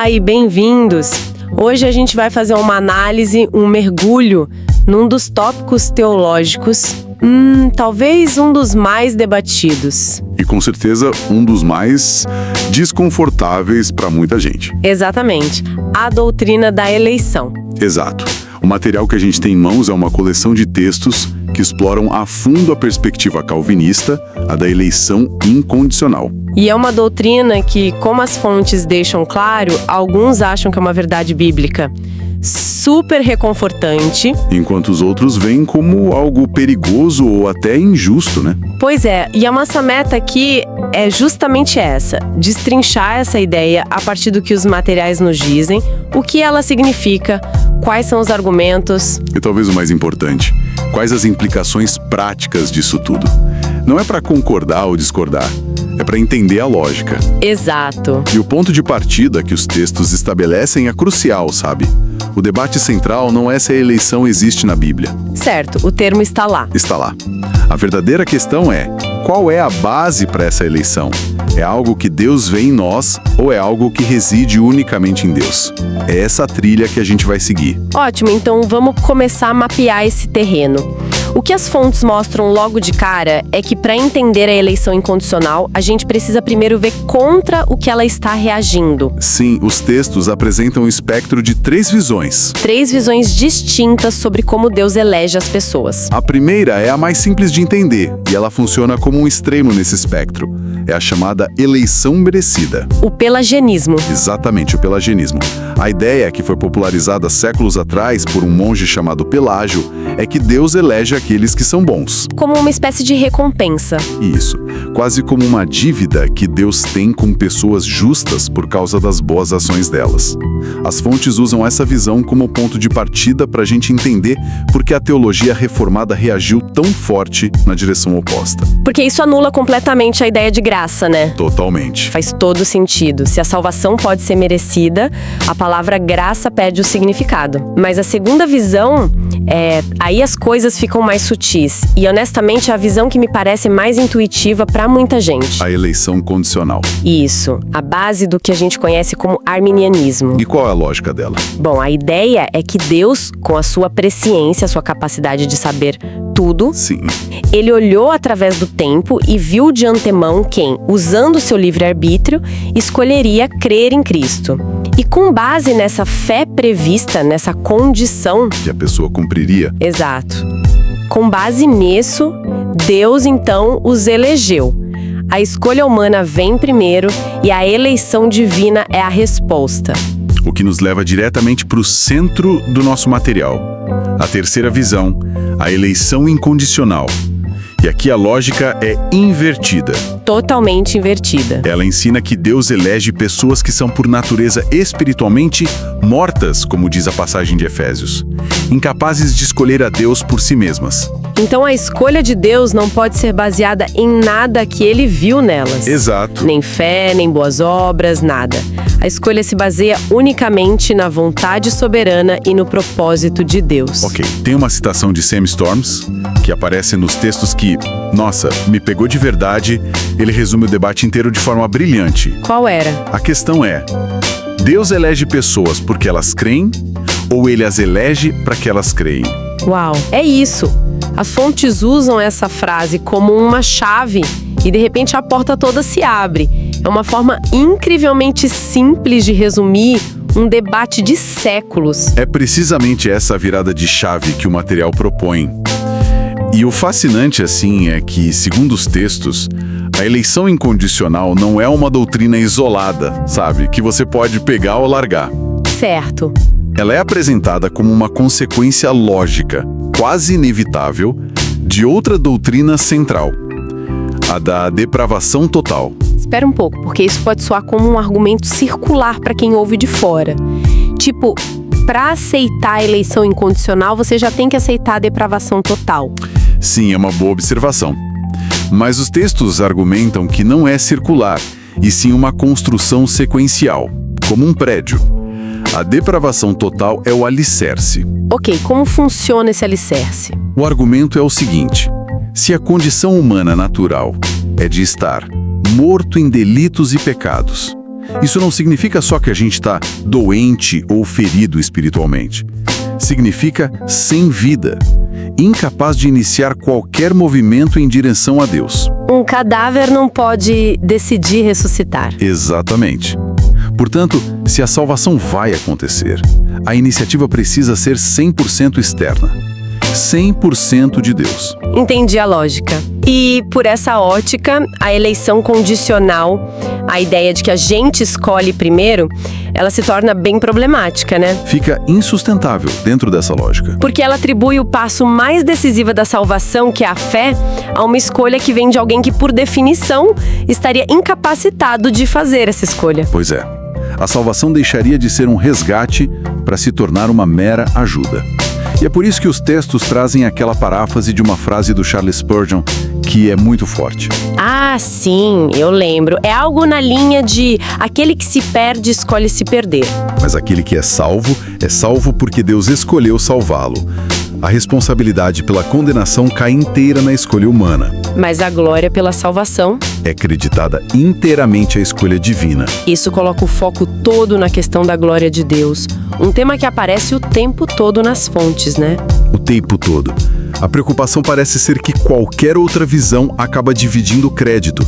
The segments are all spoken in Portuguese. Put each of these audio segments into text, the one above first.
Olá e bem-vindos! Hoje a gente vai fazer uma análise, um mergulho num dos tópicos teológicos, talvez um dos mais debatidos. E com certeza um dos mais desconfortáveis para muita gente. Exatamente, a doutrina da eleição. Exato. O material que a gente tem em mãos é uma coleção de textos que exploram a fundo a perspectiva calvinista, a da eleição incondicional. E é uma doutrina que, como as fontes deixam claro, alguns acham que é uma verdade bíblica super reconfortante. Enquanto os outros veem como algo perigoso ou até injusto, né? Pois é, e a nossa meta aqui é justamente essa, destrinchar essa ideia a partir do que os materiais nos dizem, o que ela significa, quais são os argumentos. E talvez o mais importante, quais as implicações práticas disso tudo. Não é para concordar ou discordar, é para entender a lógica. Exato. E o ponto de partida que os textos estabelecem é crucial, sabe? O debate central não é se a eleição existe na Bíblia. Certo, o termo está lá. Está lá. A verdadeira questão é, qual é a base para essa eleição? É algo que Deus vê em nós ou é algo que reside unicamente em Deus? É essa trilha que a gente vai seguir. Ótimo, então vamos começar a mapear esse terreno. O que as fontes mostram logo de cara é que para entender a eleição incondicional, a gente precisa primeiro ver contra o que ela está reagindo. Sim, os textos apresentam um espectro de 3 visões. 3 visões distintas sobre como Deus elege as pessoas. A primeira é a mais simples de entender, e ela funciona como um extremo nesse espectro. É a chamada eleição merecida. O pelagianismo. Exatamente, o pelagianismo. A ideia, que foi popularizada séculos atrás por um monge chamado Pelágio, é que Deus elege aqueles que são bons. Como uma espécie de recompensa. Isso, quase como uma dívida que Deus tem com pessoas justas por causa das boas ações delas. As fontes usam essa visão como ponto de partida para a gente entender por que a teologia reformada reagiu tão forte na direção oposta. Porque isso anula completamente a ideia de graça, né? Totalmente. Faz todo sentido. Se a salvação pode ser merecida, a palavra graça perde o significado. Mas a segunda visão, aí as coisas ficam mais sutis. E honestamente, é a visão que me parece mais intuitiva para muita gente. A eleição condicional. Isso, a base do que a gente conhece como arminianismo. E qual é a lógica dela? Bom, a ideia é que Deus, com a sua presciência, a sua capacidade de saber tudo, Sim. ele olhou através do tempo e viu de antemão quem, usando seu livre-arbítrio, escolheria crer em Cristo. E com base nessa fé prevista, nessa condição... Que a pessoa cumpriria. Exato. Com base nisso, Deus então os elegeu. A escolha humana vem primeiro e a eleição divina é a resposta. O que nos leva diretamente para o centro do nosso material. A terceira visão, a eleição incondicional. E aqui a lógica é invertida. Totalmente invertida. Ela ensina que Deus elege pessoas que são por natureza espiritualmente mortas, como diz a passagem de Efésios, incapazes de escolher a Deus por si mesmas. Então a escolha de Deus não pode ser baseada em nada que ele viu nelas. Exato. Nem fé, nem boas obras, nada. A escolha se baseia unicamente na vontade soberana e no propósito de Deus. Ok, tem uma citação de Sam Storms, que aparece nos textos que, nossa, me pegou de verdade. Ele resume o debate inteiro de forma brilhante. Qual era? A questão é, Deus elege pessoas porque elas creem ou ele as elege para que elas creem? Uau, é isso. As fontes usam essa frase como uma chave e de repente a porta toda se abre. É uma forma incrivelmente simples de resumir um debate de séculos. É precisamente essa virada de chave que o material propõe. E o fascinante, assim, é que, segundo os textos, a eleição incondicional não é uma doutrina isolada, sabe? Que você pode pegar ou largar. Certo. Ela é apresentada como uma consequência lógica, quase inevitável, de outra doutrina central, a da depravação total. Espera um pouco, porque isso pode soar como um argumento circular para quem ouve de fora. Tipo, para aceitar a eleição incondicional, você já tem que aceitar a depravação total. Sim, é uma boa observação. Mas os textos argumentam que não é circular, e sim uma construção sequencial, como um prédio. A depravação total é o alicerce. Ok, como funciona esse alicerce? O argumento é o seguinte: se a condição humana natural é de estar morto em delitos e pecados, Isso não significa só que a gente está doente ou ferido espiritualmente. Significa sem vida, incapaz de iniciar qualquer movimento em direção a Deus. Um cadáver não pode decidir ressuscitar. Exatamente. Portanto, se a salvação vai acontecer, a iniciativa precisa ser 100% externa. 100% de Deus. Entendi a lógica. E por essa ótica, a eleição condicional, a ideia de que a gente escolhe primeiro, ela se torna bem problemática, né? Fica insustentável dentro dessa lógica. Porque ela atribui o passo mais decisivo da salvação, que é a fé, a uma escolha que vem de alguém que, por definição, estaria incapacitado de fazer essa escolha. Pois é. A salvação deixaria de ser um resgate para se tornar uma mera ajuda. E é por isso que os textos trazem aquela paráfrase de uma frase do Charles Spurgeon, que é muito forte. Ah, sim, eu lembro. É algo na linha de aquele que se perde escolhe se perder. Mas aquele que é salvo porque Deus escolheu salvá-lo. A responsabilidade pela condenação cai inteira na escolha humana. Mas a glória pela salvação é creditada inteiramente à escolha divina. Isso coloca o foco todo na questão da glória de Deus. Um tema que aparece o tempo todo nas fontes, né? O tempo todo. A preocupação parece ser que qualquer outra visão acaba dividindo o crédito.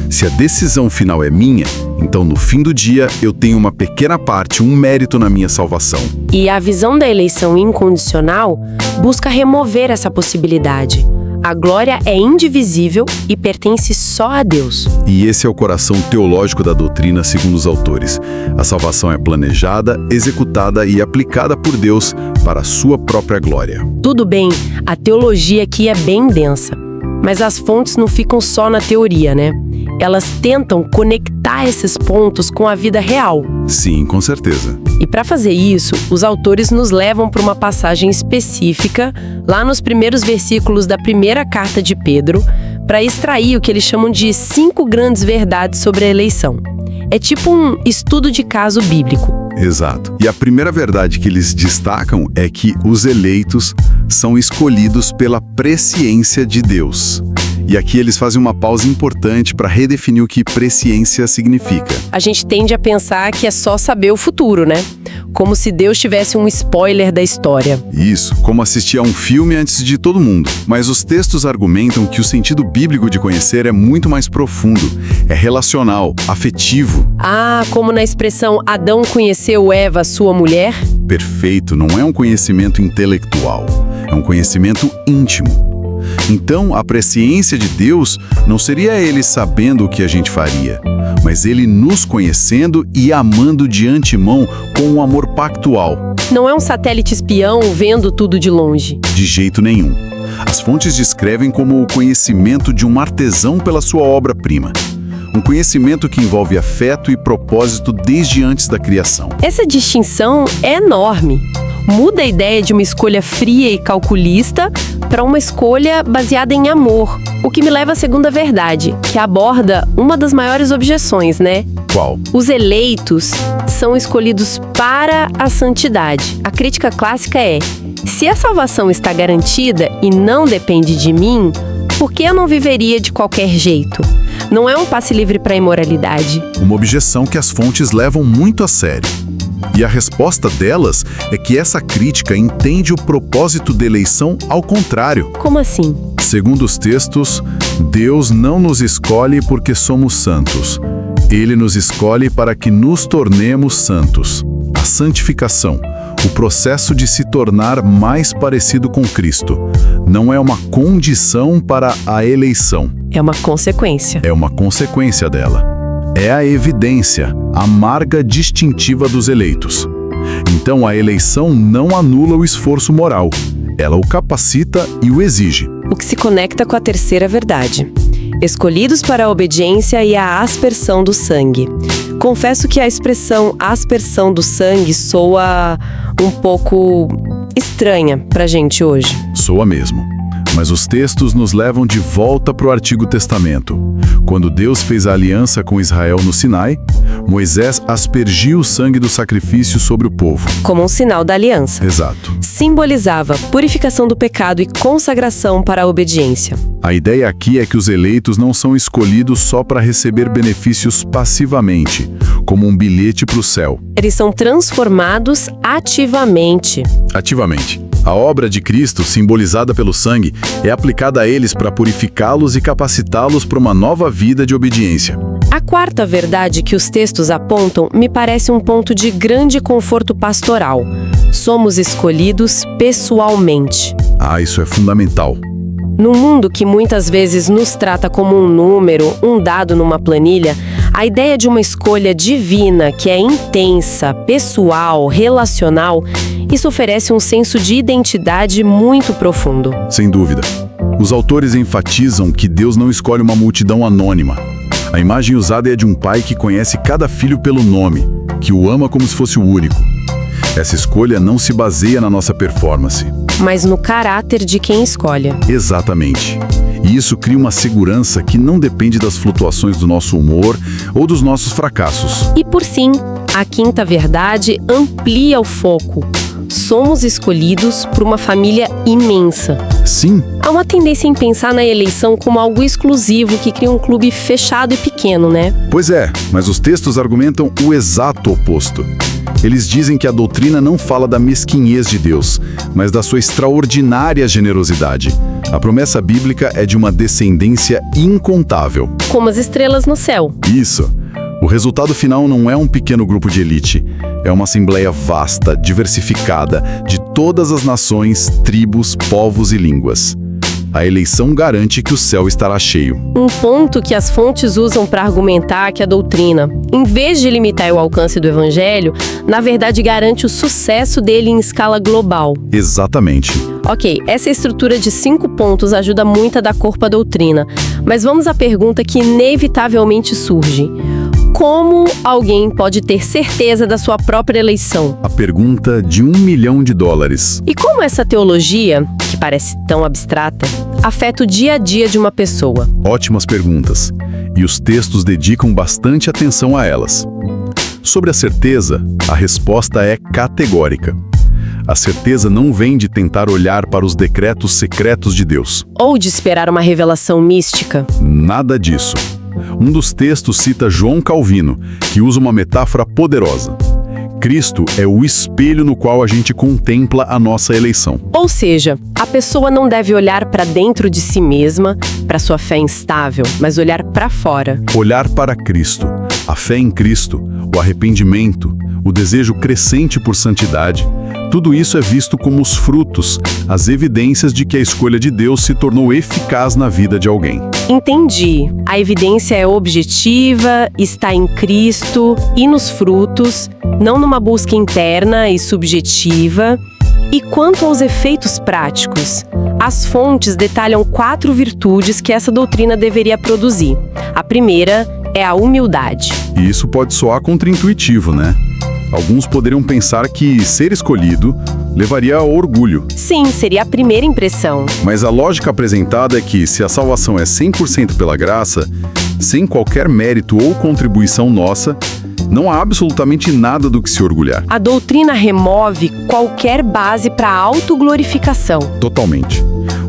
Se a decisão final é minha, então no fim do dia eu tenho uma pequena parte, um mérito na minha salvação. E a visão da eleição incondicional busca remover essa possibilidade. A glória é indivisível e pertence só a Deus. E esse é o coração teológico da doutrina, segundo os autores. A salvação é planejada, executada e aplicada por Deus para a sua própria glória. Tudo bem, a teologia aqui é bem densa, mas as fontes não ficam só na teoria, né? Elas tentam conectar esses pontos com a vida real. Sim, com certeza. E para fazer isso, os autores nos levam para uma passagem específica, lá nos primeiros versículos da primeira carta de Pedro, para extrair o que eles chamam de 5 grandes verdades sobre a eleição. É tipo um estudo de caso bíblico. Exato. E a primeira verdade que eles destacam é que os eleitos são escolhidos pela presciência de Deus. E aqui eles fazem uma pausa importante para redefinir o que presciência significa. A gente tende a pensar que é só saber o futuro, né? Como se Deus tivesse um spoiler da história. Isso, como assistir a um filme antes de todo mundo. Mas os textos argumentam que o sentido bíblico de conhecer é muito mais profundo. É relacional, afetivo. Ah, como na expressão Adão conheceu Eva, sua mulher? Perfeito, não é um conhecimento intelectual. É um conhecimento íntimo. Então, a presciência de Deus não seria Ele sabendo o que a gente faria, mas Ele nos conhecendo e amando de antemão com um amor pactual. Não é um satélite espião vendo tudo de longe. De jeito nenhum. As fontes descrevem como o conhecimento de um artesão pela sua obra-prima. Um conhecimento que envolve afeto e propósito desde antes da criação. Essa distinção é enorme. Muda a ideia de uma escolha fria e calculista para uma escolha baseada em amor. O que me leva à segunda verdade, que aborda uma das maiores objeções, né? Qual? Os eleitos são escolhidos para a santidade. A crítica clássica é: se a salvação está garantida e não depende de mim, por que eu não viveria de qualquer jeito? Não é um passe livre para a imoralidade. Uma objeção que as fontes levam muito a sério. E a resposta delas é que essa crítica entende o propósito da eleição ao contrário. Como assim? Segundo os textos, Deus não nos escolhe porque somos santos. Ele nos escolhe para que nos tornemos santos. A santificação, o processo de se tornar mais parecido com Cristo, não é uma condição para a eleição. É uma consequência. É uma consequência dela. É a evidência, a marca distintiva dos eleitos. Então a eleição não anula o esforço moral. Ela o capacita e o exige. O que se conecta com a terceira verdade. Escolhidos para a obediência e a aspersão do sangue. Confesso que a expressão aspersão do sangue soa um pouco estranha pra gente hoje. Soa mesmo. Mas os textos nos levam de volta para o Antigo Testamento. Quando Deus fez a aliança com Israel no Sinai, Moisés aspergiu o sangue do sacrifício sobre o povo. Como um sinal da aliança. Exato. Simbolizava purificação do pecado e consagração para a obediência. A ideia aqui é que os eleitos não são escolhidos só para receber benefícios passivamente, como um bilhete para o céu. Eles são transformados ativamente. Ativamente. A obra de Cristo, simbolizada pelo sangue, é aplicada a eles para purificá-los e capacitá-los para uma nova vida de obediência. A quarta verdade que os textos apontam me parece um ponto de grande conforto pastoral. Somos escolhidos pessoalmente. Ah, isso é fundamental. Num mundo que muitas vezes nos trata como um número, um dado numa planilha, a ideia de uma escolha divina que é intensa, pessoal, relacional, isso oferece um senso de identidade muito profundo. Sem dúvida. Os autores enfatizam que Deus não escolhe uma multidão anônima. A imagem usada é de um pai que conhece cada filho pelo nome, que o ama como se fosse o único. Essa escolha não se baseia na nossa performance, mas no caráter de quem escolhe. Exatamente. E isso cria uma segurança que não depende das flutuações do nosso humor ou dos nossos fracassos. E por fim, a quinta verdade amplia o foco. Somos escolhidos por uma família imensa. Sim. Há uma tendência em pensar na eleição como algo exclusivo que cria um clube fechado e pequeno, né? Pois é, mas os textos argumentam o exato oposto. Eles dizem que a doutrina não fala da mesquinhez de Deus, mas da sua extraordinária generosidade. A promessa bíblica é de uma descendência incontável. Como as estrelas no céu. Isso. O resultado final não é um pequeno grupo de elite. É uma assembleia vasta, diversificada, de todas as nações, tribos, povos e línguas. A eleição garante que o céu estará cheio. Um ponto que as fontes usam para argumentar que a doutrina, em vez de limitar o alcance do evangelho, na verdade garante o sucesso dele em escala global. Exatamente. Ok, essa estrutura de 5 pontos ajuda muito a dar corpo à doutrina, mas vamos à pergunta que inevitavelmente surge. Como alguém pode ter certeza da sua própria eleição? A pergunta de $1 milhão. E como essa teologia, que parece tão abstrata, afeta o dia a dia de uma pessoa? Ótimas perguntas. E os textos dedicam bastante atenção a elas. Sobre a certeza, a resposta é categórica. A certeza não vem de tentar olhar para os decretos secretos de Deus. Ou de esperar uma revelação mística. Nada disso. Um dos textos cita João Calvino, que usa uma metáfora poderosa. Cristo é o espelho no qual a gente contempla a nossa eleição. Ou seja, a pessoa não deve olhar para dentro de si mesma, para sua fé instável, mas olhar para fora. Olhar para Cristo, a fé em Cristo, o arrependimento, o desejo crescente por santidade, tudo isso é visto como os frutos, as evidências de que a escolha de Deus se tornou eficaz na vida de alguém. Entendi. A evidência é objetiva, está em Cristo e nos frutos, não numa busca interna e subjetiva. E quanto aos efeitos práticos, as fontes detalham 4 virtudes que essa doutrina deveria produzir. A primeira é a humildade. E isso pode soar contraintuitivo, né? Alguns poderiam pensar que ser escolhido levaria ao orgulho. Sim, seria a primeira impressão. Mas a lógica apresentada é que se a salvação é 100% pela graça, sem qualquer mérito ou contribuição nossa, não há absolutamente nada do que se orgulhar. A doutrina remove qualquer base para a autoglorificação. Totalmente.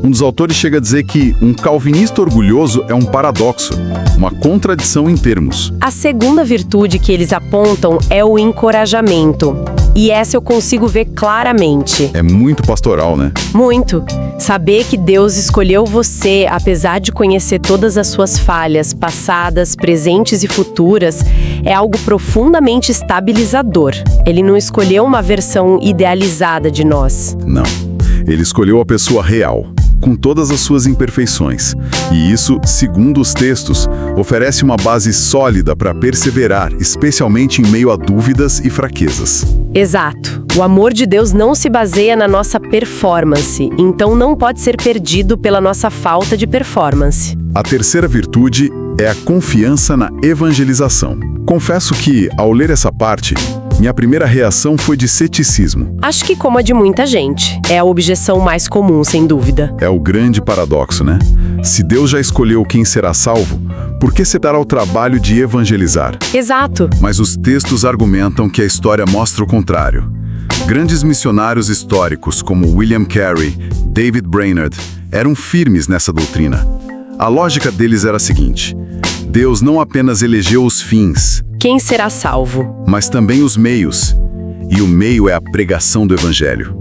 Um dos autores chega a dizer que um calvinista orgulhoso é um paradoxo, uma contradição em termos. A segunda virtude que eles apontam é o encorajamento. E essa eu consigo ver claramente. É muito pastoral, né? Muito. Saber que Deus escolheu você, apesar de conhecer todas as suas falhas, passadas, presentes e futuras, é algo profundamente estabilizador. Ele não escolheu uma versão idealizada de nós. Não. Ele escolheu a pessoa real, com todas as suas imperfeições. E isso, segundo os textos, oferece uma base sólida para perseverar, especialmente em meio a dúvidas e fraquezas. Exato. O amor de Deus não se baseia na nossa performance, então não pode ser perdido pela nossa falta de performance. A terceira virtude é a confiança na evangelização. Confesso que, ao ler essa parte, Minha primeira reação foi de ceticismo. Acho que como a de muita gente. É a objeção mais comum, sem dúvida. É o grande paradoxo, né? Se Deus já escolheu quem será salvo, por que se dará ao trabalho de evangelizar? Exato. Mas os textos argumentam que a história mostra o contrário. Grandes missionários históricos como William Carey, David Brainerd, eram firmes nessa doutrina. A lógica deles era a seguinte: Deus não apenas elegeu os fins, Quem será salvo? mas também os meios. E o meio é a pregação do Evangelho.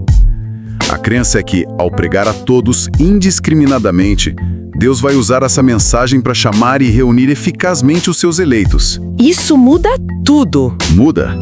A crença é que, ao pregar a todos indiscriminadamente, Deus vai usar essa mensagem para chamar e reunir eficazmente os seus eleitos. Isso muda tudo. Muda.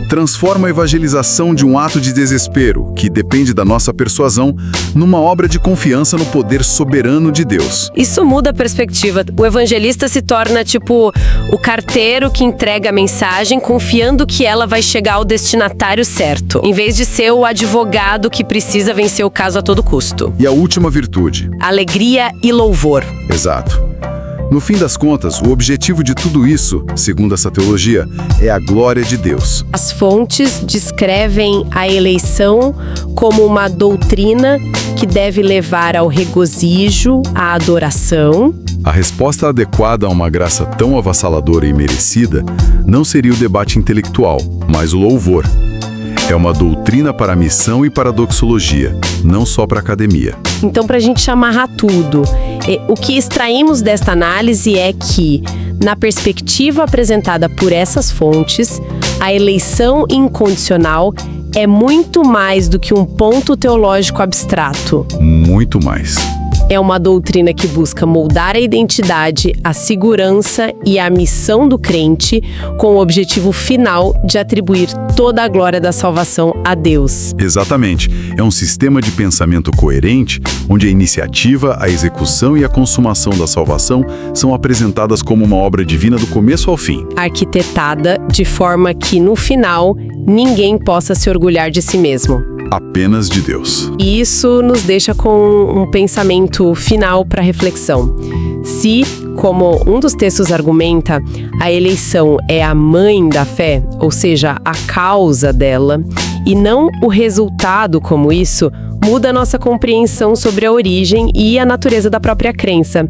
Transforma a evangelização de um ato de desespero, que depende da nossa persuasão, numa obra de confiança no poder soberano de Deus. Isso muda a perspectiva. O evangelista se torna, tipo, o carteiro que entrega a mensagem confiando que ela vai chegar ao destinatário certo, em vez de ser o advogado que precisa vencer o caso a todo custo. E a última virtude. Alegria e louvor. Exato. No fim das contas, o objetivo de tudo isso, segundo essa teologia, é a glória de Deus. As fontes descrevem a eleição como uma doutrina que deve levar ao regozijo, à adoração. A resposta adequada a uma graça tão avassaladora e merecida não seria o debate intelectual, mas o louvor. É uma doutrina para a missão e para a doxologia, não só para a academia. Então, para a gente amarrar tudo, o que extraímos desta análise é que, na perspectiva apresentada por essas fontes, a eleição incondicional é muito mais do que um ponto teológico abstrato. Muito mais. É uma doutrina que busca moldar a identidade, a segurança e a missão do crente com o objetivo final de atribuir toda a glória da salvação a Deus. Exatamente. É um sistema de pensamento coerente, onde a iniciativa, a execução e a consumação da salvação são apresentadas como uma obra divina do começo ao fim. Arquitetada de forma que, no final, ninguém possa se orgulhar de si mesmo. Apenas de Deus. E isso nos deixa com um pensamento final para reflexão. Se, como um dos textos argumenta, a eleição é a mãe da fé, ou seja, a causa dela, e não o resultado como isso, muda a nossa compreensão sobre a origem e a natureza da própria crença.